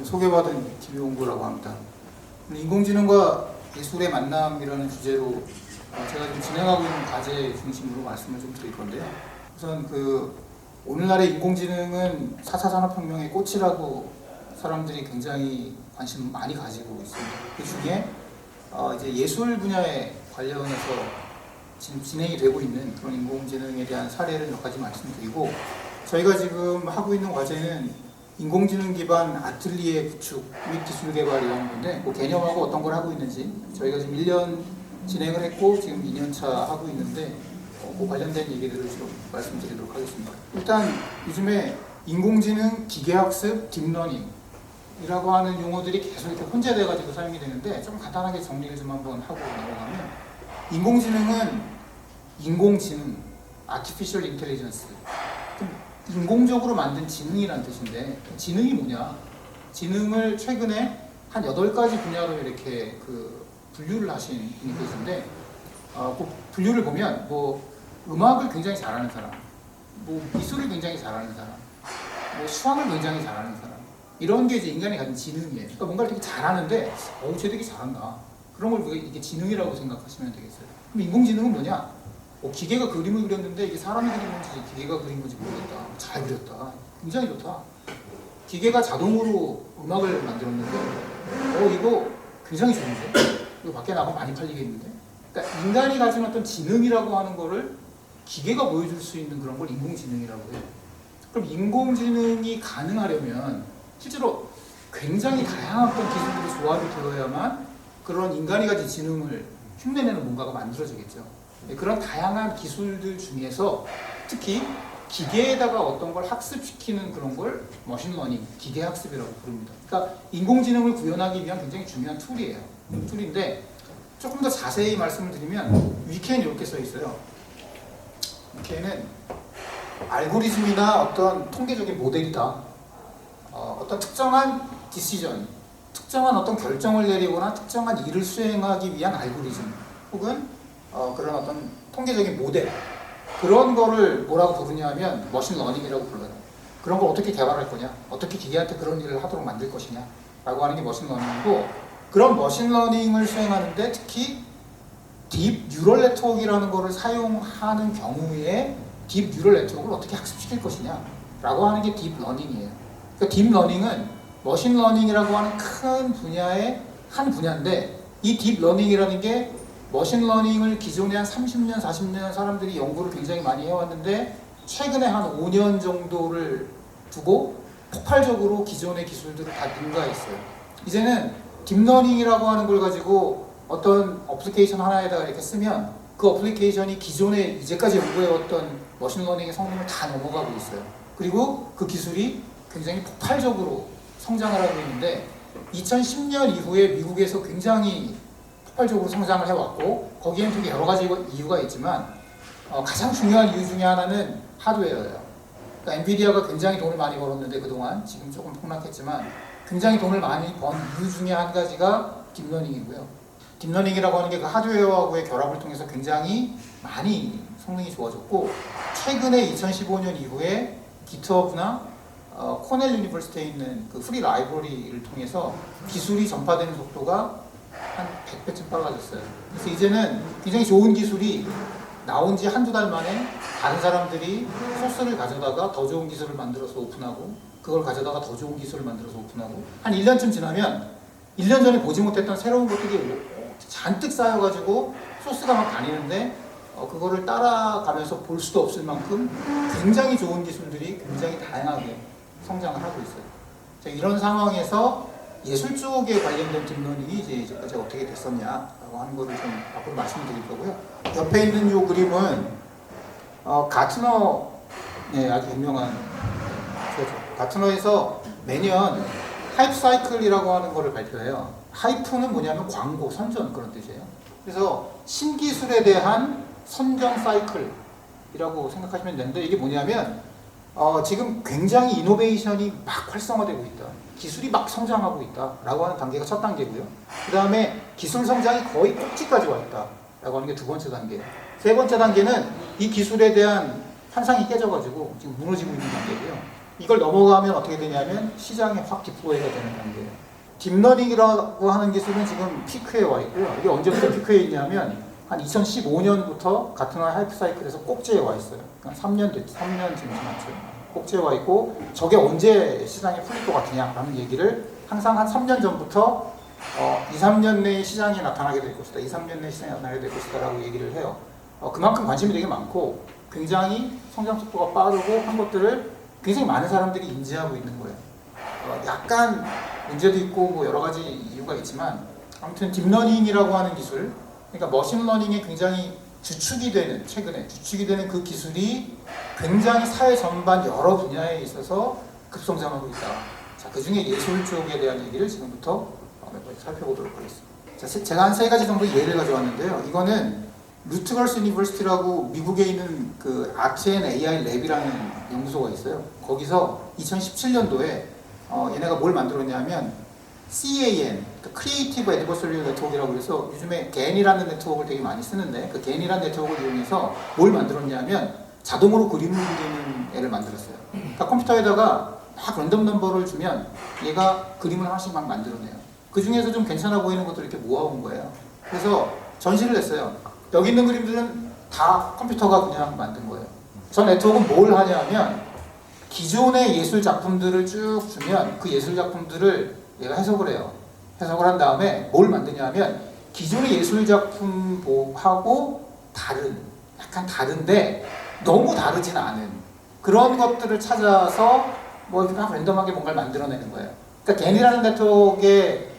소개받은 김용구라고 합니다. 인공지능과 예술의 만남이라는 주제로 제가 지금 진행하고 있는 과제 중심으로 말씀을 좀 드릴 건데요. 우선 오늘날의 인공지능은 4차 산업혁명의 꽃이라고 사람들이 굉장히 관심 많이 가지고 있습니다. 그 중에 이제 예술 분야에 관련해서 지금 진행이 되고 있는 그런 인공지능에 대한 사례를 몇 가지 말씀드리고, 저희가 지금 하고 있는 과제는 인공지능 기반 아틀리에 구축 및 기술 개발이라는 건데, 그 개념하고 어떤 걸 하고 있는지 저희가 지금 1년 진행을 했고 지금 2년차 하고 있는데 그 관련된 얘기들을 좀 말씀드리도록 하겠습니다. 일단 요즘에 인공지능, 기계학습, 딥러닝이라고 하는 용어들이 계속 이렇게 혼재돼가지고 사용이 되는데, 좀 간단하게 정리를 좀 한번 하고 넘어가면, 인공지능은 인공지능, artificial intelligence, 인공적으로 만든 지능이라는 뜻인데, 지능이 뭐냐? 지능을 최근에 한 8가지 분야로 이렇게 분류를 하신 분이 계신데, 그 분류를 보면 음악을 굉장히 잘하는 사람, 미술을 굉장히 잘하는 사람, 수학을 굉장히 잘하는 사람, 이런 게 이제 인간이 가진 지능이에요. 그러니까 뭔가를 되게 잘하는데, 쟤 되게 잘한다. 그런 걸 이게 지능이라고 생각하시면 되겠어요. 그럼 인공지능은 뭐냐? 기계가 그림을 그렸는데 이게 사람이 그린 건지 기계가 그린 건지 모르겠다. 잘 그렸다. 굉장히 좋다. 기계가 자동으로 음악을 만들었는데, 이거 굉장히 좋은데? 이거 밖에 나가면 많이 팔리겠는데? 그러니까 인간이 가진 어떤 지능이라고 하는 거를 기계가 보여줄 수 있는 그런 걸 인공지능이라고 해요. 그럼 인공지능이 가능하려면 실제로 굉장히 다양한 어떤 기술들이 조합이 되어야만 그런 인간이 가진 지능을 흉내내는 뭔가가 만들어지겠죠. 그런 다양한 기술들 중에서 특히 기계에다가 어떤 걸 학습시키는 그런 걸 머신러닝, 기계학습이라고 부릅니다. 그러니까 인공지능을 구현하기 위한 굉장히 중요한 툴이에요. 툴인데 조금 더 자세히 말씀을 드리면 위키에는 이렇게 써 있어요. 위키에는 알고리즘이나 어떤 통계적인 모델이다. 어떤 특정한 디시전, 특정한 어떤 결정을 내리거나 특정한 일을 수행하기 위한 알고리즘 혹은 그런 어떤 통계적인 모델, 그런 거를 뭐라고 부르냐 하면 머신러닝이라고 불러요. 그런 걸 어떻게 개발할 거냐, 어떻게 기계한테 그런 일을 하도록 만들 것이냐 라고 하는 게 머신러닝이고, 그런 머신러닝을 수행하는데 특히 딥 뉴럴 네트워크라는 거를 사용하는 경우에 딥 뉴럴 네트워크를 어떻게 학습시킬 것이냐 라고 하는 게 딥러닝이에요. 그러니까 딥러닝은 머신러닝이라고 하는 큰 분야의 한 분야인데, 이 딥러닝이라는 게 머신러닝을 기존에 한 30년, 40년 사람들이 연구를 굉장히 많이 해왔는데, 최근에 한 5년 정도를 두고 폭발적으로 기존의 기술들을 다 능가했어요. 이제는 딥러닝이라고 하는 걸 가지고 어떤 어플리케이션 하나에다가 이렇게 쓰면 그 어플리케이션이 기존에 이제까지 연구해왔던 머신러닝의 성능을 다 넘어가고 있어요. 그리고 그 기술이 굉장히 폭발적으로 성장을 하고 있는데, 2010년 이후에 미국에서 굉장히 폭발적으로 성장을 해왔고, 거기에는 되게 여러 가지 이유가 있지만 가장 중요한 이유 중에 하나는 하드웨어예요. 그러니까 엔비디아가 굉장히 돈을 많이 벌었는데 그동안, 지금 조금 폭락했지만 굉장히 돈을 많이 번 이유 중에 한 가지가 딥러닝이고요. 딥러닝이라고 하는 게 그 하드웨어하고의 결합을 통해서 굉장히 많이 성능이 좋아졌고, 최근에 2015년 이후에 기트허브나 코넬 유니버시티에 있는 그 프리 라이브러리를 통해서 기술이 전파되는 속도가 한 100배쯤 빨라졌어요. 그래서 이제는 굉장히 좋은 기술이 나온 지 한두 달 만에 다른 사람들이 소스를 가져다가 더 좋은 기술을 만들어서 오픈하고, 그걸 가져다가 더 좋은 기술을 만들어서 오픈하고, 한 1년쯤 지나면 1년 전에 보지 못했던 새로운 것들이 잔뜩 쌓여가지고 소스가 막 다니는데, 그거를 따라가면서 볼 수도 없을 만큼 굉장히 좋은 기술들이 굉장히 다양하게 성장을 하고 있어요. 이런 상황에서 예술 쪽에 관련된 딥러닝이 이제까지 어떻게 됐었냐라고 하는 거를 좀 앞으로 말씀드릴 거고요. 옆에 있는 이 그림은 가트너, 아주 유명한 저죠. 가트너에서 매년 하이프 사이클이라고 하는 거를 발표해요. 하이프는 뭐냐면 광고, 선전, 그런 뜻이에요. 그래서 신기술에 대한 선전 사이클이라고 생각하시면 되는데, 이게 뭐냐면 지금 굉장히 이노베이션이 막 활성화되고 있다, 기술이 막 성장하고 있다 라고 하는 단계가 첫 단계고요. 그 다음에 기술 성장이 거의 꼭지까지 와 있다 라고 하는 게 두 번째 단계예요. 세 번째 단계는 이 기술에 대한 환상이 깨져가지고 지금 무너지고 있는 단계고요. 이걸 넘어가면 어떻게 되냐면 시장이 확 딥보이가 되는 단계예요. 딥러닝이라고 하는 기술은 지금 피크에 와 있고요. 이게 언제부터 피크에 있냐면 한 2015년부터 같은 하이프 사이클에서 꼭지에 와 있어요. 그러니까 3년 지금 지났죠. 꼭지에 와 있고 저게 언제 시장이 풀릴 것 같으냐라는 얘기를 항상 한 3년 전부터 2, 3년 내에 시장이 나타나게 될 것이다. 2, 3년 내에 시장이 나타나게 될 것이다 라고 얘기를 해요. 그만큼 관심이 되게 많고 굉장히 성장 속도가 빠르고 한 것들을 굉장히 많은 사람들이 인지하고 있는 거예요. 약간 문제도 있고 뭐 여러 가지 이유가 있지만 아무튼 딥러닝이라고 하는 기술, 그러니까 머신러닝에 굉장히 최근에 주축이 되는 그 기술이 굉장히 사회 전반 여러 분야에 있어서 급성장하고 있다. 자, 그 중에 예술 쪽에 대한 얘기를 지금부터 몇 가지 살펴보도록 하겠습니다. 자, 제가 한 3가지 정도 예를 가져왔는데요. 이거는 루트거스 유니버시티라고 미국에 있는 그 아트 앤 AI 랩이라는 연구소가 있어요. 거기서 2017년도에 얘네가 뭘 만들었냐면 CAN, 크리에이티브 애드버서리 네트워크라고 해서 요즘에 GAN이라는 네트워크를 되게 많이 쓰는데 그 GAN이라는 네트워크를 이용해서 뭘 만들었냐면 자동으로 그림을 그리는 애를 만들었어요. 그러니까 컴퓨터에다가 막 랜덤 넘버를 주면 얘가 그림을 하나씩 막 만들어내요. 그 중에서 좀 괜찮아 보이는 것들을 이렇게 모아온 거예요. 그래서 전시를 했어요. 여기 있는 그림들은 다 컴퓨터가 그냥 만든 거예요. 저 네트워크는 뭘 하냐면 기존의 예술 작품들을 쭉 주면 그 예술 작품들을 얘가 해석을 해요. 해석을 한 다음에 뭘 만드냐면 기존의 예술 작품하고 약간 다른데 너무 다르진 않은 그런 것들을 찾아서 뭐 이렇게 막 랜덤하게 뭔가를 만들어내는 거예요. 그러니까 겐이라는 네트워크에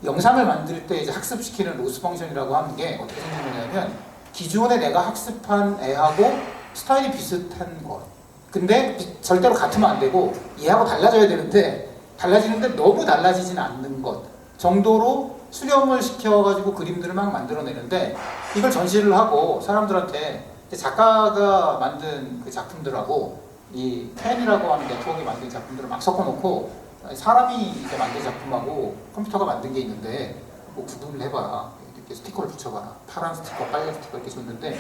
영상을 만들 때 이제 학습시키는 로스 펑션이라고 하는 게 어떻게 생기냐면 기존에 내가 학습한 애하고 스타일이 비슷한 것. 근데 절대로 같으면 안 되고 얘하고 달라져야 되는데 달라지는데 너무 달라지진 않는 것 정도로 수렴을 시켜가지고 그림들을 막 만들어내는데 이걸 전시를 하고 사람들한테 작가가 만든 그 작품들하고 이 캔이라고 하는 네트워크가 만든 작품들을 막 섞어놓고 사람이 이제 만든 작품하고 컴퓨터가 만든 게 있는데 뭐 구분을 해봐라. 이렇게 스티커를 붙여봐라. 파란 스티커, 빨간 스티커 이렇게 줬는데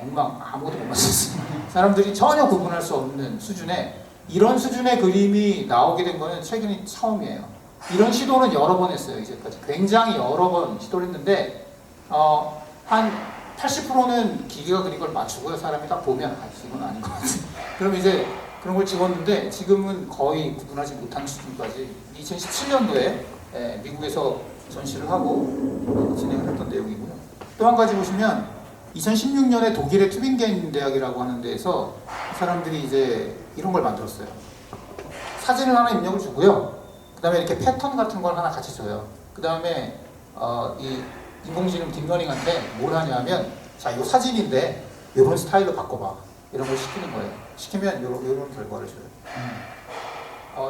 엉망 아무것도 못 맞췄어요. 사람들이 전혀 구분할 수 없는 수준의 이런 수준의 그림이 나오게 된 거는 최근이 처음이에요. 이런 시도는 여러 번 했어요. 이제까지 굉장히 여러 번 시도를 했는데 한 80%는 기계가 그린 걸 맞추고요. 사람이 딱 보면 이건 아닌 것 같아요. 그럼 이제 그런 걸 집었는데 지금은 거의 구분하지 못한 수준까지 2017년도에 미국에서 전시를 하고 진행을 했던 내용이고요. 또 한 가지 보시면 2016년에 독일의 튜빙겐 대학이라고 하는 데에서 사람들이 이제 이런 걸 만들었어요. 사진을 하나 입력을 주고요. 그 다음에 이렇게 패턴 같은 걸 하나 같이 줘요. 그 다음에 이 인공지능 딥러닝한테 뭘 하냐면 자, 이 사진인데 이런 스타일로 바꿔봐. 이런 걸 시키는 거예요. 시키면 이런 결과를 줘요.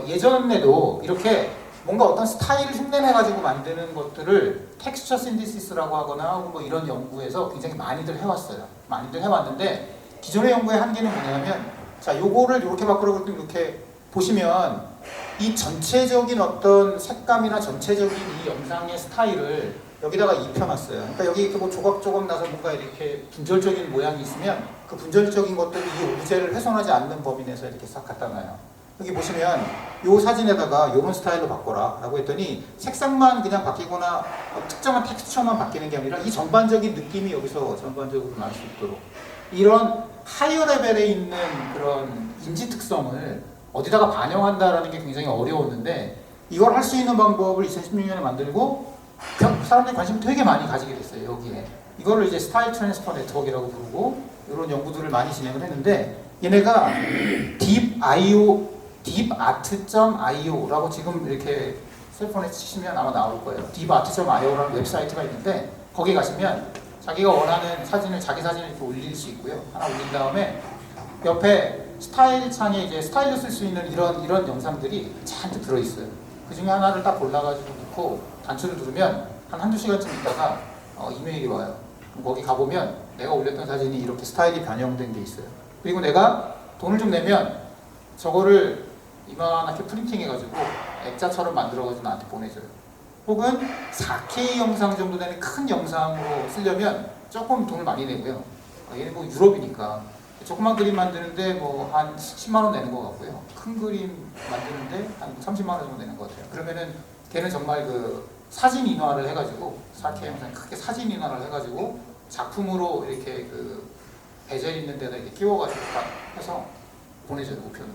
예전에도 이렇게 뭔가 어떤 스타일을 흉내내가지고 만드는 것들을 텍스처 신디시스라고 하거나 뭐 이런 연구에서 굉장히 많이들 해왔어요. 많이들 해왔는데 기존의 연구의 한계는 뭐냐면 자, 요거를 이렇게 바꾸라고 했더니 이렇게 보시면 이 전체적인 어떤 색감이나 전체적인 이 영상의 스타일을 여기다가 입혀놨어요. 그러니까 여기 뭐 조각조각 나서 뭔가 이렇게 분절적인 모양이 있으면 그 분절적인 것들이 이 오브제를 훼손하지 않는 범위 내에서 이렇게 싹 갖다 놔요. 여기 보시면 이 사진에다가 이런 스타일로 바꿔라 라고 했더니 색상만 그냥 바뀌거나 특정한 텍스처만 바뀌는 게 아니라 이 전반적인 느낌이 여기서 전반적으로 날 수 있도록 이런 하이어 레벨에 있는 그런 인지 특성을 어디다가 반영한다라는 게 굉장히 어려웠는데 이걸 할 수 있는 방법을 2016년에 만들고 사람들이 관심을 되게 많이 가지게 됐어요. 여기에 이거를 이제 스타일 트랜스퍼 네트워크라고 부르고 이런 연구들을 많이 진행을 했는데 얘네가 deepart.io라고 지금 이렇게 셀폰에 치시면 아마 나올 거예요. deepart.io라는 웹사이트가 있는데 거기 가시면 자기가 원하는 사진을 자기 사진을 이렇게 올릴 수 있고요. 하나 올린 다음에 옆에 스타일 창에 이제 스타일로 쓸 수 있는 이런 영상들이 잔뜩 들어있어요. 그 중에 하나를 딱 골라가지고 넣고 단추를 누르면 한두 시간쯤 있다가 이메일이 와요. 그럼 거기 가보면 내가 올렸던 사진이 이렇게 스타일이 변형된 게 있어요. 그리고 내가 돈을 좀 내면 저거를 이만하게 프린팅해가지고 액자처럼 만들어가지고 나한테 보내줘요. 혹은 4K 영상 정도 되는 큰 영상으로 쓰려면 조금 돈을 많이 내고요. 얘는 뭐 유럽이니까 조그만 그림 만드는데 뭐 한 10만 원 내는 것 같고요. 큰 그림 만드는데 한 30만 원 정도 내는 것 같아요. 그러면은 걔는 정말 그 사진 인화를 해가지고 4K 영상 크게 사진 인화를 해가지고 작품으로 이렇게 그 베젤 있는 데다 이렇게 끼워가지고 딱 해서 보내줘요, 우편으로.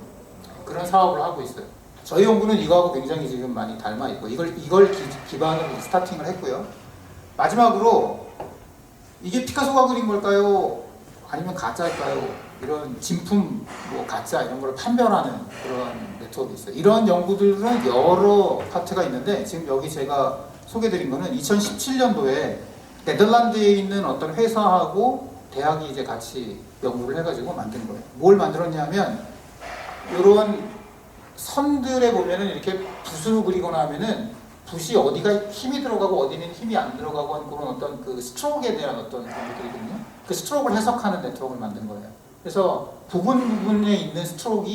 그런 사업을 하고 있어요. 저희 연구는 이거하고 굉장히 지금 많이 닮아 있고 이걸 기반으로 스타팅을 했고요. 마지막으로 이게 피카소가 그린 걸까요? 아니면 가짜일까요? 이런 진품, 뭐 가짜 이런 걸 판별하는 그런 네트워크가 있어요. 이런 연구들은 여러 파트가 있는데 지금 여기 제가 소개드린 거는 2017년도에 네덜란드에 있는 어떤 회사하고 대학이 이제 같이 연구를 해가지고 만든 거예요. 뭘 만들었냐면 이런 선들에 보면은 이렇게 붓으로 그리거나 하면은 붓이 어디가 힘이 들어가고 어디는 힘이 안 들어가고 하는 그런 어떤 그 스트로크에 대한 어떤 그런 것들이거든요. 그 스트로크를 해석하는 네트워크를 만든 거예요. 그래서 부분에 있는 스트로크가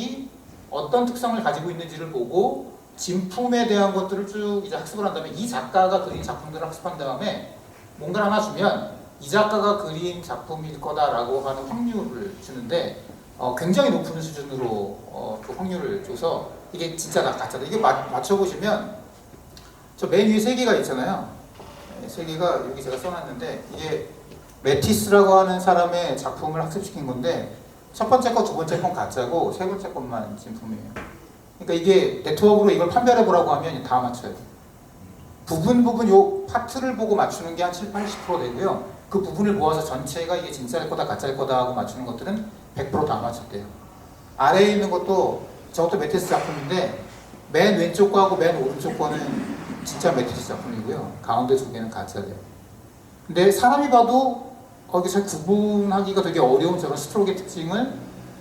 어떤 특성을 가지고 있는지를 보고 진품에 대한 것들을 쭉 이제 학습을 한 다음에 이 작가가 그린 작품들을 학습한 다음에 뭔가를 하나 주면 이 작가가 그린 작품일 거다라고 하는 확률을 주는데 굉장히 높은 수준으로 그 확률을 줘서 이게 진짜다 가짜다 이게 맞춰보시면 저 맨 위에 세 개가 있잖아요. 세 개가 여기 제가 써놨는데 이게 매티스라고 하는 사람의 작품을 학습시킨 건데 첫 번째 거, 두 번째 건 가짜고 세 번째 것만 진품이에요. 그러니까 이게 네트워크로 이걸 판별해 보라고 하면 다 맞춰요. 부분 요 파트를 보고 맞추는 게 한 7, 80% 되고요. 그 부분을 모아서 전체가 이게 진짜일 거다 가짜일 거다 하고 맞추는 것들은 100% 다 맞췄대요. 아래에 있는 것도 저것도 매티스 작품인데 맨 왼쪽 거하고 맨 오른쪽 거는 진짜 매티스 작품이고요. 가운데 두 개는 가짜래요. 근데 사람이 봐도 거기서 구분하기가 되게 어려운 저런 스트로크의 특징을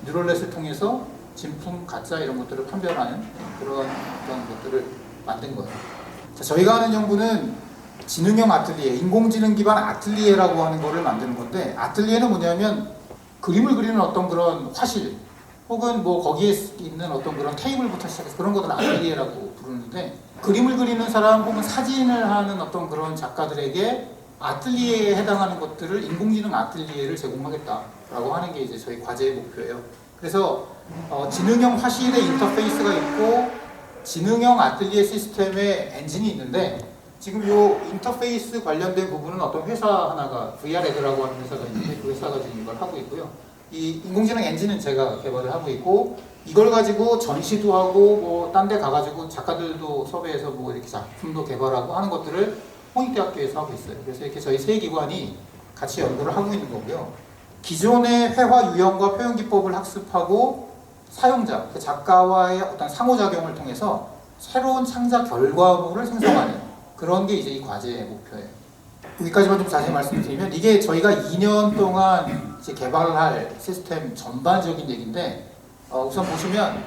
뉴럴넷을 통해서 진품, 가짜 이런 것들을 판별하는 그런 것들을 만든 거예요. 자, 저희가 하는 연구는 지능형 아틀리에, 인공지능 기반 아틀리에라고 하는 거를 만드는 건데 아틀리에는 뭐냐면 그림을 그리는 어떤 그런 화실 혹은 뭐 거기에 있는 어떤 그런 테이블부터 시작해서 그런 것들을 아틀리에라고 부르는데 그림을 그리는 사람 혹은 사진을 하는 어떤 그런 작가들에게 아틀리에에 해당하는 것들을 인공지능 아틀리에를 제공하겠다라고 하는 게 이제 저희 과제의 목표예요. 그래서 지능형 화실의 인터페이스가 있고 지능형 아틀리에 시스템의 엔진이 있는데 지금 이 인터페이스 관련된 부분은 어떤 회사 하나가 VR에드라고 하는 회사가 있는데 그 회사가 지금 이걸 하고 있고요. 이 인공지능 엔진은 제가 개발을 하고 있고 이걸 가지고 전시도 하고 뭐 딴 데 가가지고 작가들도 섭외해서 뭐 이렇게 작품도 개발하고 하는 것들을 홍익대학교에서 하고 있어요. 그래서 이렇게 저희 세 기관이 같이 연구를 하고 있는 거고요. 기존의 회화 유형과 표현 기법을 학습하고 사용자, 그 작가와의 어떤 상호작용을 통해서 새로운 창작 결과물을 생성하는 그런 게 이제 이 과제의 목표예요. 여기까지만 좀 자세히 말씀드리면 이게 저희가 2년 동안 이제 개발을 할 시스템 전반적인 얘기인데 우선 보시면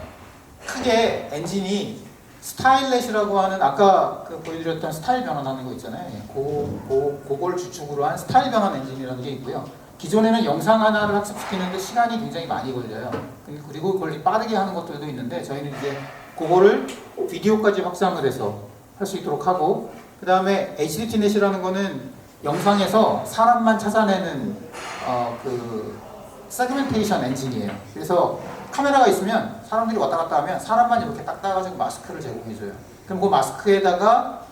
크게 엔진이 스타일렛이라고 하는 아까 그 보여드렸던 스타일 변환하는 거 있잖아요. 그걸 주축으로 한 스타일 변환 엔진이라는 게 있고요. 기존에는 영상 하나를 학습시키는데 시간이 굉장히 많이 걸려요. 그리고 그걸 빠르게 하는 것들도 있는데 저희는 이제 그거를 비디오까지 확장을 해서 할 수 있도록 하고 그 다음에 HDTNet이라는 거는 영상에서 사람만 찾아내는 그 세그멘테이션 엔진이에요. 그래서 카메라가 있으면 사람들이 왔다 갔다 하면 사람만 이렇게 딱 따가지고 마스크를 제공해줘요. 그럼 그 마스크에다가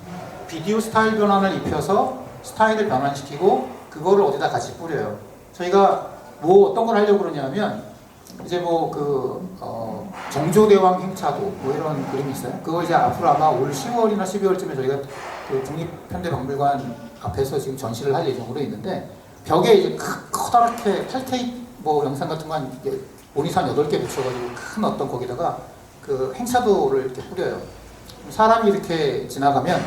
비디오 스타일 변환을 입혀서 스타일을 변환시키고 그거를 어디다 같이 뿌려요. 저희가 뭐 어떤 걸 하려고 그러냐면 이제 뭐 정조대왕 행차도 뭐 이런 그림이 있어요. 그거 이제 앞으로 아마 올 10월이나 12월쯤에 저희가 그 국립현대박물관 앞에서 지금 전시를 할 예정으로 있는데 벽에 이제 커다랗게 8K 뭐 영상 같은 거 한 모니터 한 8개 붙여가지고 큰 어떤 거기다가 그 행차도를 이렇게 뿌려요. 사람이 이렇게 지나가면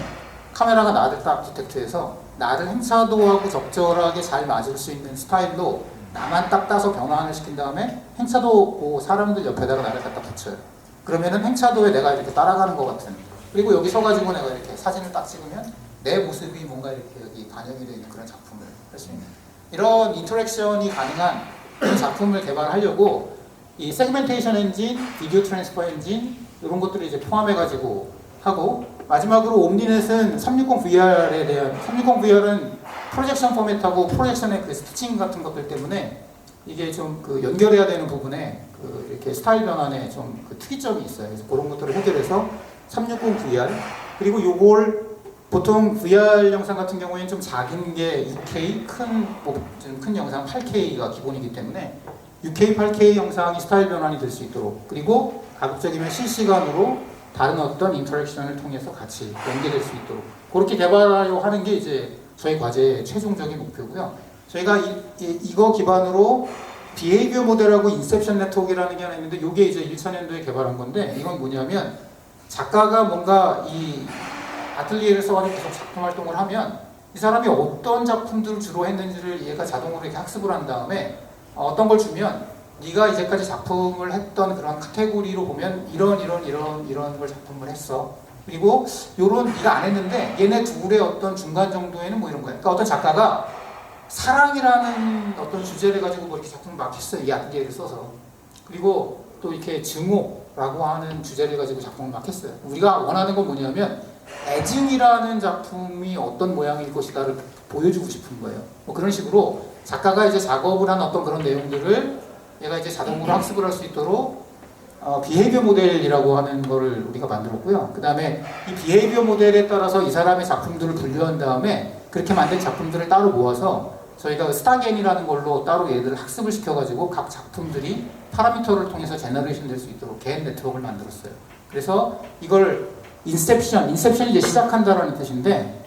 카메라가 나를 딱 디텍트해서 나를 행차도하고 적절하게 잘 맞을 수 있는 스타일로 나만 딱 따서 변환을 시킨 다음에 행차도 그 사람들 옆에다가 나를 갖다 붙여요. 그러면은 행차도에 내가 이렇게 따라가는 것 같은 그리고 여기 서가지고 내가 이렇게 사진을 딱 찍으면 내 모습이 뭔가 이렇게 여기 반영이 되어 있는 그런 작품을 할 수 있는 이런 인터랙션이 가능한 그런 작품을 개발하려고 이 세그멘테이션 엔진, 비디오 트랜스퍼 엔진 이런 것들을 이제 포함해가지고 하고 마지막으로 옴니넷은 360VR에 대한 360VR은 프로젝션 포맷하고 프로젝션의 그 스티칭 같은 것들 때문에 이게 좀 그 연결해야 되는 부분에 그 이렇게 스타일 변환에 좀 그 특이점이 있어요. 그래서 그런 것들을 해결해서 360 VR 그리고 요걸 보통 VR 영상 같은 경우에는 좀 작은 게 6K 큰 영상 8K가 기본이기 때문에 6K, 8K 영상이 스타일 변환이 될 수 있도록 그리고 가급적이면 실시간으로 다른 어떤 인터랙션을 통해서 같이 연계될 수 있도록 그렇게 개발하려고 하는 게 이제 저희 과제의 최종적인 목표고요. 저희가 이거 기반으로 비헤이비어 모델하고 인셉션 네트워크라는 게 하나 있는데 이게 이제 2000년도에 개발한 건데 이건 뭐냐면 작가가 뭔가 이 아틀리에를 써가지고 계속 작품 활동을 하면 이 사람이 어떤 작품들을 주로 했는지를 얘가 자동으로 이렇게 학습을 한 다음에 어떤 걸 주면 네가 이제까지 작품을 했던 그런 카테고리로 보면 이런 걸 작품을 했어. 그리고 요런 네가 안 했는데 얘네 둘의 어떤 중간 정도에는 뭐 이런 거야. 그러니까 어떤 작가가 사랑이라는 어떤 주제를 가지고 뭐 이렇게 작품을 막 했어요. 이 아틀리에를 써서. 그리고 또 이렇게 증오라고 하는 주제를 가지고 작품을 막 했어요. 우리가 원하는 건 뭐냐면 애증이라는 작품이 어떤 모양일 것이다를 보여주고 싶은 거예요. 뭐 그런 식으로 작가가 이제 작업을 한 어떤 그런 내용들을 얘가 이제 자동으로 학습을 할 수 있도록 비헤이비어 모델이라고 하는 거를 우리가 만들었고요. 그 다음에 이 비헤이비어 모델에 따라서 이 사람의 작품들을 분류한 다음에 그렇게 만든 작품들을 따로 모아서 저희가 스타겐이라는 걸로 따로 얘들을 학습을 시켜가지고 각 작품들이 파라미터를 통해서 제너레이션 될 수 있도록 겐 네트워크를 만들었어요. 그래서 이걸 인셉션이 이제 시작한다라는 뜻인데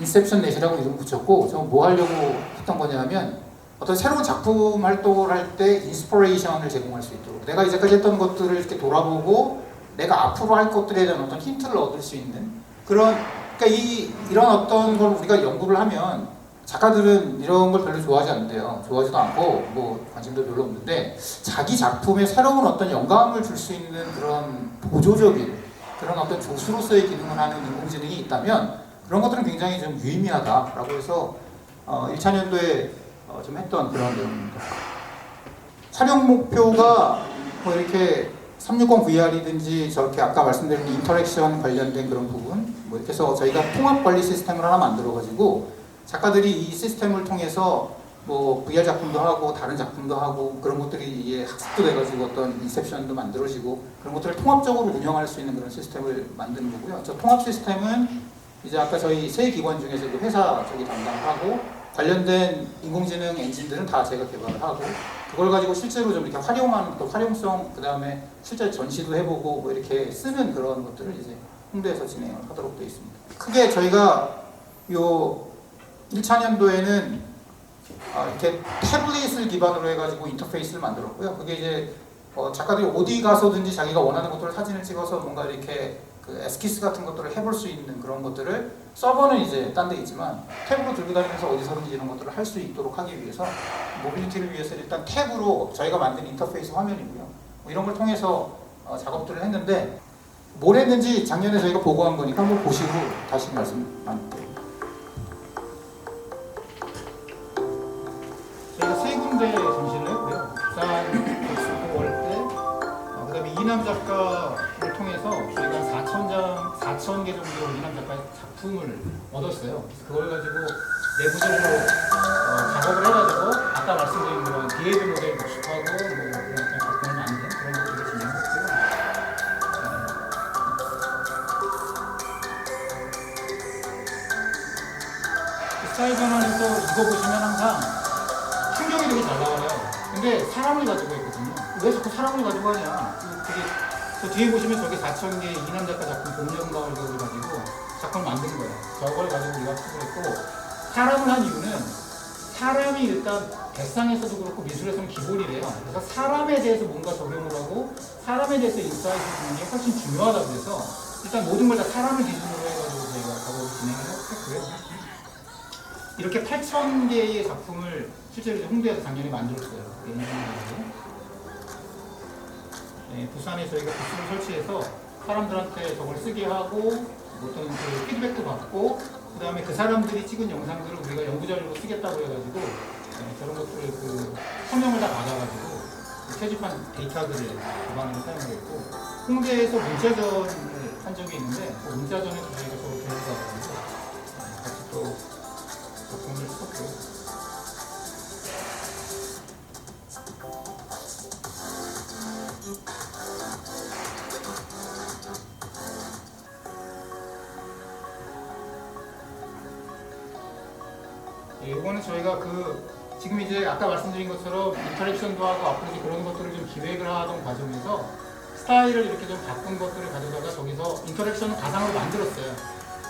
인셉션 넷이라고 이름 붙였고 저 뭐 하려고 했던 거냐면 어떤 새로운 작품 활동을 할 때 인스피레이션을 제공할 수 있도록 내가 이제까지 했던 것들을 이렇게 돌아보고 내가 앞으로 할 것들에 대한 어떤 힌트를 얻을 수 있는 그런 그러니까 이런 어떤 걸 우리가 연구를 하면 작가들은 이런 걸 별로 좋아하지 않는데요. 좋아하지도 않고 뭐 관심도 별로 없는데 자기 작품에 새로운 어떤 영감을 줄 수 있는 그런 보조적인 그런 어떤 조수로서의 기능을 하는 인공지능이 있다면 그런 것들은 굉장히 좀 유의미하다라고 해서 1차년도에 좀 했던 그런 내용입니다. 촬영 목표가 뭐 이렇게 360 VR이든지 저렇게 아까 말씀드린 인터랙션 관련된 그런 부분 뭐 이렇게 해서 저희가 통합 관리 시스템을 하나 만들어가지고 작가들이 이 시스템을 통해서 뭐 VR 작품도 하고 다른 작품도 하고 그런 것들이 이게 학습도 돼가지고 어떤 인셉션도 만들어지고 그런 것들을 통합적으로 운영할 수 있는 그런 시스템을 만드는 거고요. 저 통합 시스템은 이제 아까 저희 세 기관 중에서도 회사 쪽이 담당하고 관련된 인공지능 엔진들은 다 제가 개발을 하고 그걸 가지고 실제로 좀 이렇게 활용하는 또 활용성 그 다음에 실제 전시도 해보고 뭐 이렇게 쓰는 그런 것들을 이제 홍대에서 진행을 하도록 되어 있습니다. 크게 저희가 요 1차년도에는 이렇게 태블릿을 기반으로 해가지고 인터페이스를 만들었고요. 그게 이제 작가들이 어디 가서든지 자기가 원하는 것들을 사진을 찍어서 뭔가 이렇게 그 에스키스 같은 것들을 해볼 수 있는 그런 것들을 서버는 이제 딴 데 있지만 탭으로 들고 다니면서 어디서든지 이런 것들을 할 수 있도록 하기 위해서 모빌리티를 위해서 일단 탭으로 저희가 만든 인터페이스 화면이고요. 뭐 이런 걸 통해서 작업들을 했는데 뭘 했는지 작년에 저희가 보고한 거니까 한번 보시고 다시 말씀 나눌게요. 저희가 세 군데 전시를 했고요. 부산, 백수, 월대, 그 다음에 이남 작가를 통해서 저희가 4,000개 정도 이남 작가의 작품을 얻었어요. 그래서 그걸 가지고 내부적으로 작업을 해가지고 아까 말씀드린 그런 비헤이비어 모델 구축하고 뭐 그런 작품을 만든 그런 것들을 진행했고요. 스타일 변환에서 이거 보시면 항상 풍경이 되게 잘 나와요. 근데 사람을 가지고 있거든요. 왜 자꾸 사람을 가지고 하냐? 그게 저 뒤에 보시면 저게 4,000개 이남 작가 작품 봄여름가을 겨울 가지고 작품을 만든 거예요. 저걸 가지고 우리가 투자를 했고 사람을 한 이유는 사람이 일단 대상에서도 그렇고 미술에서는 기본이래요. 그래서 사람에 대해서 뭔가 적용을 하고 사람에 대해서 인사이트를 주는 게 훨씬 중요하다고 해서 일단 모든 걸 다 사람을 기준으로 해가지고 저희가 작업을 진행을 했고요. 이렇게 8,000개의 작품을 실제로 홍대에서 작년에 만들었어요. 네, 부산에 저희가 부스를 설치해서 사람들한테 저걸 쓰게 하고 어떤 그 피드백도 받고 그 다음에 그 사람들이 찍은 영상들을 우리가 연구자료로 쓰겠다고 해가지고 저런 것들을 그 서명을 다 받아가지고 채집한 데이터들을 기반으로 사용했고 홍대에서 문자전을 한 적이 있는데 그 문자전에서 저희가 저걸 배워가지고 같이 또 작품을 썼고 예, 이거는 저희가 지금 이제 아까 말씀드린 것처럼 인터랙션도 하고 앞으로 이제 그런 것들을 좀 기획을 하던 과정에서 스타일을 이렇게 좀 바꾼 것들을 가져다가 저기서 인터랙션을 가상으로 만들었어요.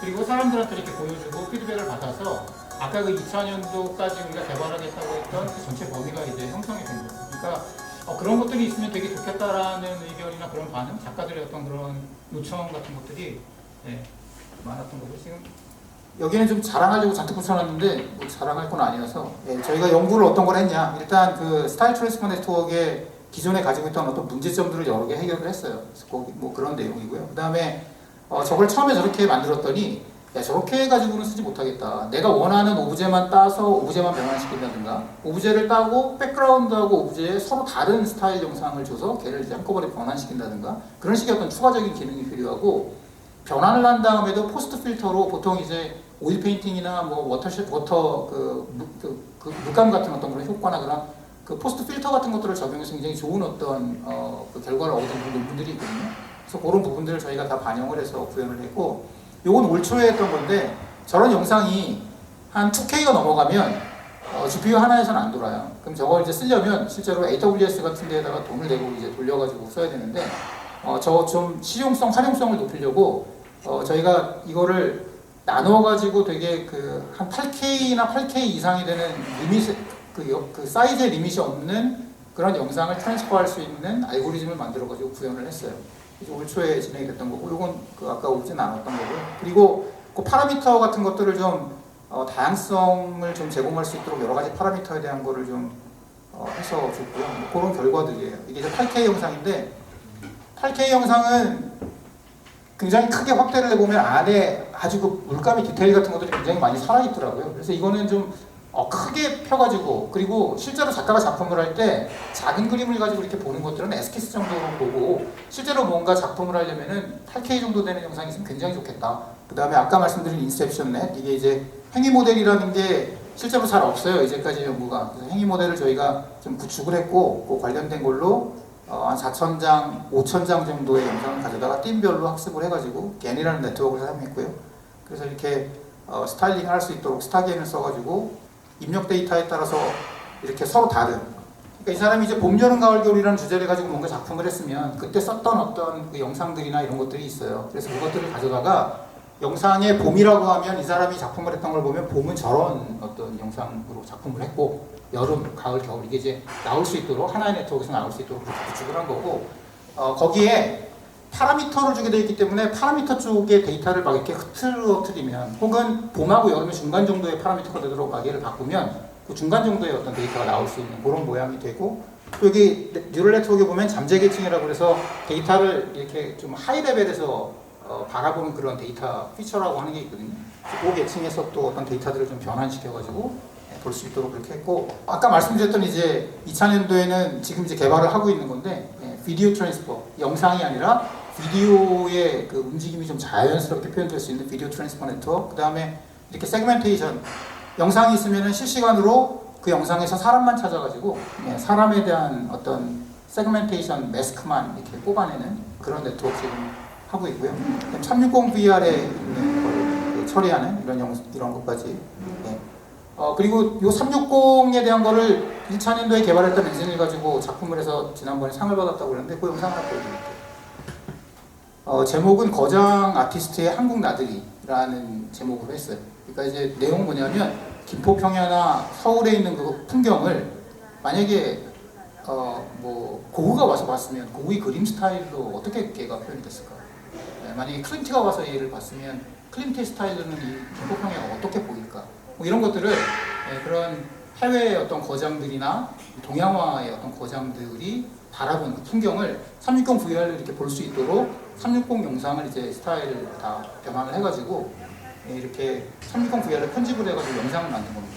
그리고 사람들한테 이렇게 보여주고 피드백을 받아서 아까 그 2000년도까지 우리가 개발하겠다고 했던 그 전체 범위가 이제 형성이 된 거예요. 그러니까 그런 것들이 있으면 되게 좋겠다라는 의견이나 그런 반응, 작가들의 어떤 그런 요청 같은 것들이 많았던 거고, 지금 여기는 좀 자랑하려고 잔뜩 붙여놨는데 뭐 자랑할 건 아니어서 저희가 연구를 어떤 걸 했냐, 일단 그 스타일 트랜스퍼 네트워크의 기존에 가지고 있던 어떤 문제점들을 여러 개 해결을 했어요. 그래서 거기 뭐 그런 내용이고요. 그 다음에 저걸 처음에 저렇게 만들었더니 야, 저렇게 해가지고는 쓰지 못하겠다. 내가 원하는 오브제만 따서 오브제만 변환시킨다든가, 오브제를 따고 백그라운드하고 오브제에 서로 다른 스타일 영상을 줘서 걔를 이제 한꺼번에 변환시킨다든가, 그런 식의 어떤 추가적인 기능이 필요하고, 변환을 한 다음에도 포스트 필터로 보통 이제 오일 페인팅이나 뭐 워터 물감 같은 어떤 그런 효과나 그런 그 포스트 필터 같은 것들을 적용해서 굉장히 좋은 어떤 그 결과를 얻은 논문들이 있거든요. 그래서 그런 부분들을 저희가 다 반영을 해서 구현을 했고, 요건 올 초에 했던 건데, 저런 영상이 한 2K가 넘어가면 GPU 하나에서는 안 돌아요. 그럼 저걸 이제 쓰려면 실제로 AWS 같은 데에다가 돈을 내고 이제 돌려가지고 써야 되는데, 저 좀 실용성, 활용성을 높이려고 저희가 이거를 나눠가지고 되게 한 8K나 8K 이상이 되는 리밋, 그 사이즈의 리밋이 없는 그런 영상을 트랜스퍼할 수 있는 알고리즘을 만들어가지고 구현을 했어요. 올 초에 진행이 됐던 거고, 이건 아까 오진 않았던 거고요. 그리고 그 파라미터 같은 것들을 좀 다양성을 좀 제공할 수 있도록 여러 가지 파라미터에 대한 거를 좀 해서 줬고요. 뭐 그런 결과들이에요. 이게 이제 8K 영상인데, 8K 영상은 굉장히 크게 확대를 해보면 안에 아주 그 물감의 디테일 같은 것들이 굉장히 많이 살아있더라고요. 그래서 이거는 좀 크게 펴가지고, 그리고 실제로 작가가 작품을 할 때 작은 그림을 가지고 이렇게 보는 것들은 에스키스 정도로 보고, 실제로 뭔가 작품을 하려면은 8K 정도 되는 영상이 있으면 굉장히 좋겠다. 그 다음에 아까 말씀드린 인셉션 넷, 이게 이제 행위 모델이라는 게 실제로 잘 없어요, 이제까지 연구가. 그래서 행위 모델을 저희가 좀 구축을 했고, 그 관련된 걸로 한 4,000장, 5,000장 정도의 영상을 가져다가 띠별로 학습을 해가지고 겐이라는 네트워크를 사용했고요. 그래서 이렇게 스타일링을 할 수 있도록 스타겐을 써가지고 입력 데이터에 따라서 이렇게 서로 다른, 그러니까 이 사람이 이제 봄, 여름, 가을, 겨울이라는 주제를 가지고 뭔가 작품을 했으면 그때 썼던 어떤 그 영상들이나 이런 것들이 있어요. 그래서 그것들을 가져다가 영상에 봄이라고 하면 이 사람이 작품을 했던 걸 보면 봄은 저런 어떤 영상으로 작품을 했고, 여름, 가을, 겨울 이게 이제 나올 수 있도록 하나의 네트워크에서 나올 수 있도록 그렇게 구축을 한 거고, 거기에 파라미터를 주게 되어 있기 때문에 파라미터 쪽의 데이터를 막 이렇게 흐트러뜨리면, 혹은 봄하고 여름의 중간 정도의 파라미터가 되도록 막 얘를 바꾸면 그 중간 정도의 어떤 데이터가 나올 수 있는 그런 모양이 되고, 또 여기 뉴럴 네트워크에 보면 잠재 계층이라고 해서 데이터를 이렇게 좀 하이 레벨에서 바라보는 그런 데이터 피처라고 하는 게 있거든요. 그 계층에서 또 어떤 데이터들을 좀 변환시켜가지고 볼 수 있도록 그렇게 했고, 아까 말씀드렸던 이제 2000년도에는 지금 이제 개발을 하고 있는 건데, 비디오 트랜스퍼, 영상이 아니라 비디오의 그 움직임이 좀 자연스럽게 표현될 수 있는 비디오 트랜스퍼 네트워크, 그 다음에 이렇게 세그멘테이션, 영상이 있으면 실시간으로 그 영상에서 사람만 찾아가지고 사람에 대한 어떤 세그멘테이션 매스크만 이렇게 뽑아내는 그런 네트워크 지금 하고 있고요. 360VR에 있는 걸 처리하는 이런 것까지. 그리고 요 360에 대한 거를 2000년도에 개발했던 엔진을 가지고 작품을 해서 지난번에 상을 받았다고 그러는데, 그 영상을 하나 보여드릴게요. 제목은 거장 아티스트의 한국 나들이라는 제목으로 했어요. 그러니까 이제 내용은 뭐냐면, 김포평야나 서울에 있는 그 풍경을 만약에 뭐 고흐가 와서 봤으면 고흐의 그림 스타일로 어떻게 걔가 표현이 됐을까? 만약에 클림트가 와서 얘를 봤으면 클림트의 스타일로는 이 김포평야가 어떻게 보일까? 뭐 이런 것들을 그런 해외의 어떤 거장들이나 동양화의 어떤 거장들이 바라본 그 풍경을 360 VR로 이렇게 볼 수 있도록 360 영상을 이제 스타일을 다 변환을 해가지고 이렇게 360 VR을 편집을 해가지고 영상을 만든 겁니다.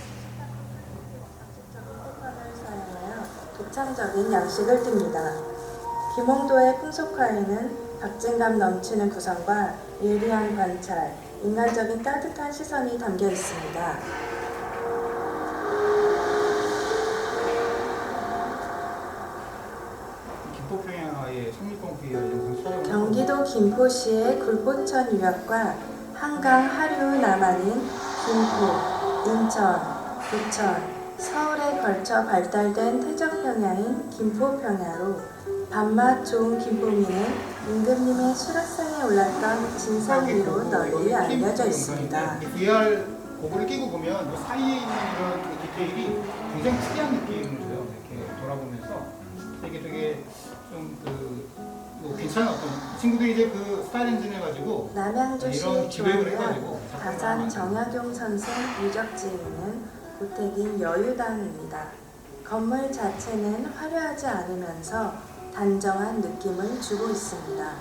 독창적인 양식을 띱니다. 김홍도의 풍속화에는 박진감 넘치는 구성과 예리한 관찰, 인간적인 따뜻한 시선이 담겨 있습니다. 김포평야의 360 VR 영상 촬영. 경기도 김포시의 굴포천 유역과 한강 하류 남하는 김포, 인천, 부천, 서울에 걸쳐 발달된 퇴적평야인 김포평야로 밥맛 좋은 김포미는 임금님의 수락상에 올랐던 진상미로 널리 알려져 있습니다. VR 고글을 끼고 보면 이 사이에 있는 이런 그 디테일이 굉장히 특이한 느낌을 줘요. 이렇게 돌아보면서 이게 되게 뭐 괜찮은 어떤 친구들이 이제 그 스타일 엔진 해가지고 남양주시 기획을 중앙면 해가지고 다산 정약용 선생 유적지에는 고택인 여유당입니다. 건물 자체는 화려하지 않으면서 단정한 느낌을 주고 있습니다.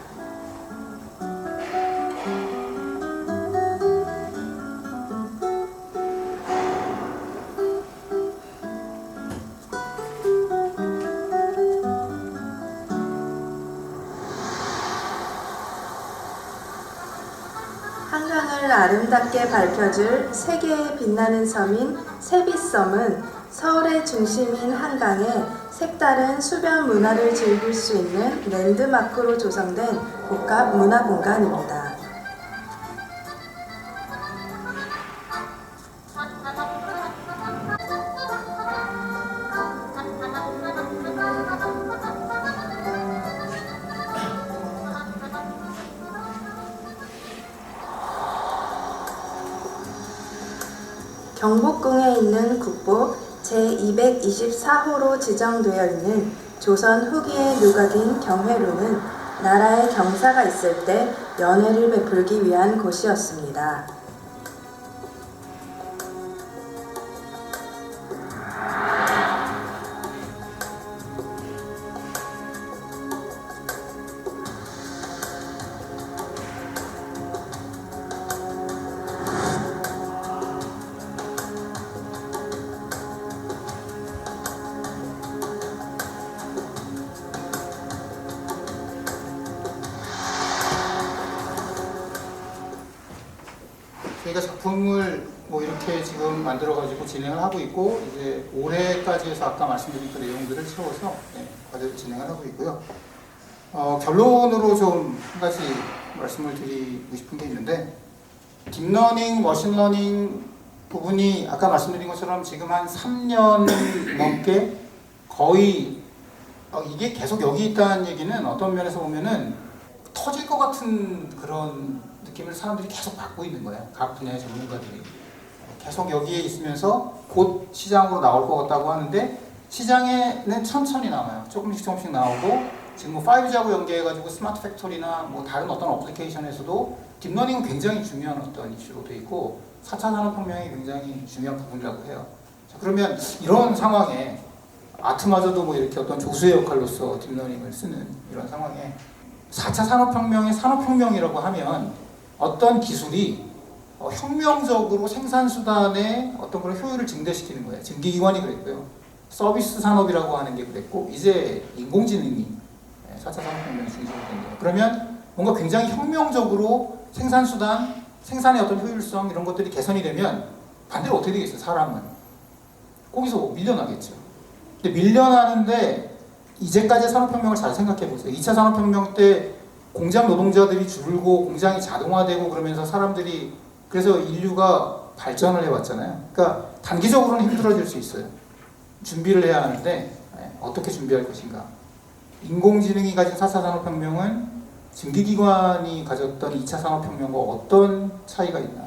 한강을 아름답게 밝혀줄 세계의 빛나는 섬인 세빛섬은 서울의 중심인 한강에 색다른 수변 문화를 즐길 수 있는 랜드마크로 조성된 복합 문화 공간입니다. 경복궁에 있는 국보 제224호로 지정되어 있는 조선 후기의 누각인 경회루는 나라의 경사가 있을 때 연회를 베풀기 위한 곳이었습니다. 저희가 작품을 뭐 이렇게 지금 만들어가지고 진행을 하고 있고 이제 올해까지 해서 아까 말씀드린 그 내용들을 채워서 과제를 진행을 하고 있고요. 결론으로 좀 한 가지 말씀을 드리고 싶은 게 있는데 딥러닝, 머신러닝 부분이 아까 말씀드린 것처럼 지금 한 3년 넘게 거의 이게 계속 여기 있다는 얘기는 어떤 면에서 보면은 터질 것 같은 그런 느낌을 사람들이 계속 받고 있는 거예요. 각 분야의 전문가들이 계속 여기에 있으면서 곧 시장으로 나올 것 같다고 하는데 시장에는 천천히 나와요. 조금씩 나오고 지금 뭐 5G하고 연계해가지고 스마트 팩토리나 뭐 다른 어떤 어플리케이션에서도 딥러닝은 굉장히 중요한 어떤 이슈로 돼 있고 4차 산업혁명이 굉장히 중요한 부분이라고 해요. 자, 그러면 이런 상황에 아트마저도 뭐 이렇게 어떤 조수의 역할로서 딥러닝을 쓰는 이런 상황에 4차 산업혁명의 산업혁명이라고 하면 어떤 기술이 혁명적으로 생산수단의 어떤 그런 효율을 증대시키는 거예요. 증기기관이 그랬고요. 서비스 산업이라고 하는 게 그랬고 이제 인공지능이 4차 산업혁명의 중심이 된 거예요. 그러면 뭔가 굉장히 혁명적으로 생산수단, 생산의 어떤 효율성 이런 것들이 개선이 되면 반대로 어떻게 되겠어요? 사람은 거기서 밀려나겠죠. 근데 밀려나는데 이제까지 산업혁명을 잘 생각해 보세요. 2차 산업혁명 때 공장 노동자들이 줄고 공장이 자동화되고 그러면서 사람들이 그래서 인류가 발전을 해왔잖아요. 그러니까 단기적으로는 힘들어질 수 있어요. 준비를 해야 하는데 어떻게 준비할 것인가. 인공지능이 가진 4차 산업혁명은 증기기관이 가졌던 2차 산업혁명과 어떤 차이가 있나.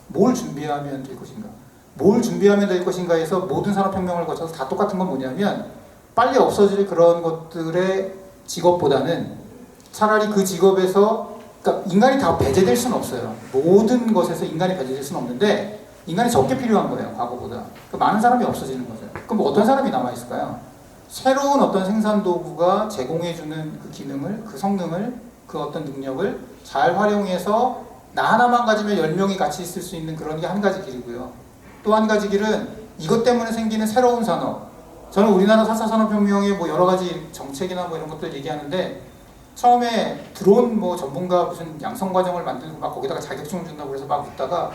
뭘 준비하면 될 것인가. 뭘 준비하면 될 것인가에서 모든 산업혁명을 거쳐서 다 똑같은 건 뭐냐면 빨리 없어질 그런 것들의 직업보다는 차라리 그 직업에서 그러니까 인간이 다 배제될 수는 없어요. 모든 것에서 인간이 배제될 수는 없는데 인간이 적게 필요한 거예요. 과거보다. 그러니까 많은 사람이 없어지는 거죠. 그럼 어떤 사람이 남아있을까요? 새로운 어떤 생산 도구가 제공해주는 그 기능을, 그 성능을, 그 어떤 능력을 잘 활용해서 나 하나만 가지면 10명이 같이 있을 수 있는 그런 게 한 가지 길이고요. 또 한 가지 길은 이것 때문에 생기는 새로운 산업. 저는 우리나라 4차 산업혁명의 뭐 여러 가지 정책이나 뭐 이런 것들 얘기하는데 처음에 드론 뭐 전문가 무슨 양성 과정을 만들고 막 거기다가 자격증을 준다고 그래서 막 웃다가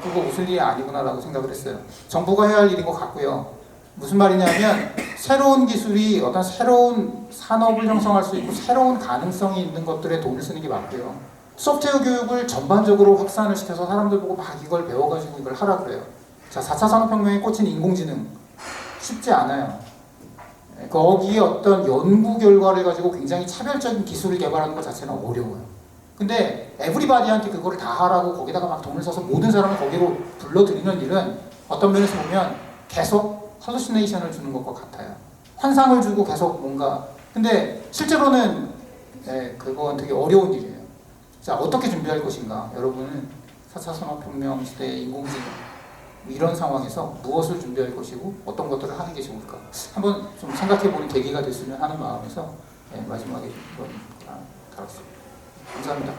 그거 웃을 일이 아니구나라고 생각을 했어요. 정부가 해야 할 일인 것 같고요. 무슨 말이냐면 새로운 기술이 어떤 새로운 산업을 형성할 수 있고 새로운 가능성이 있는 것들에 돈을 쓰는 게 맞고요. 소프트웨어 교육을 전반적으로 확산을 시켜서 사람들 보고 막 이걸 배워가지고 이걸 하라 그래요. 자, 4차 산업혁명에 꽂힌 인공지능 쉽지 않아요. 거기에 어떤 연구 결과를 가지고 굉장히 차별적인 기술을 개발하는 것 자체는 어려워요. 근데 에브리바디한테 그거를 다 하라고 거기다가 막 돈을 써서 모든 사람을 거기로 불러들이는 일은 어떤 면에서 보면 계속 할루시네이션을 주는 것과 같아요. 환상을 주고 계속 뭔가, 근데 실제로는 그건 되게 어려운 일이에요. 자, 어떻게 준비할 것인가? 여러분은 4차 산업혁명 시대의 인공지능 이런 상황에서 무엇을 준비할 것이고 어떤 것들을 하는 게 좋을까? 한번 좀 생각해보는 계기가 됐으면 하는 마음에서 마지막에 이런 달았습니다. 감사합니다.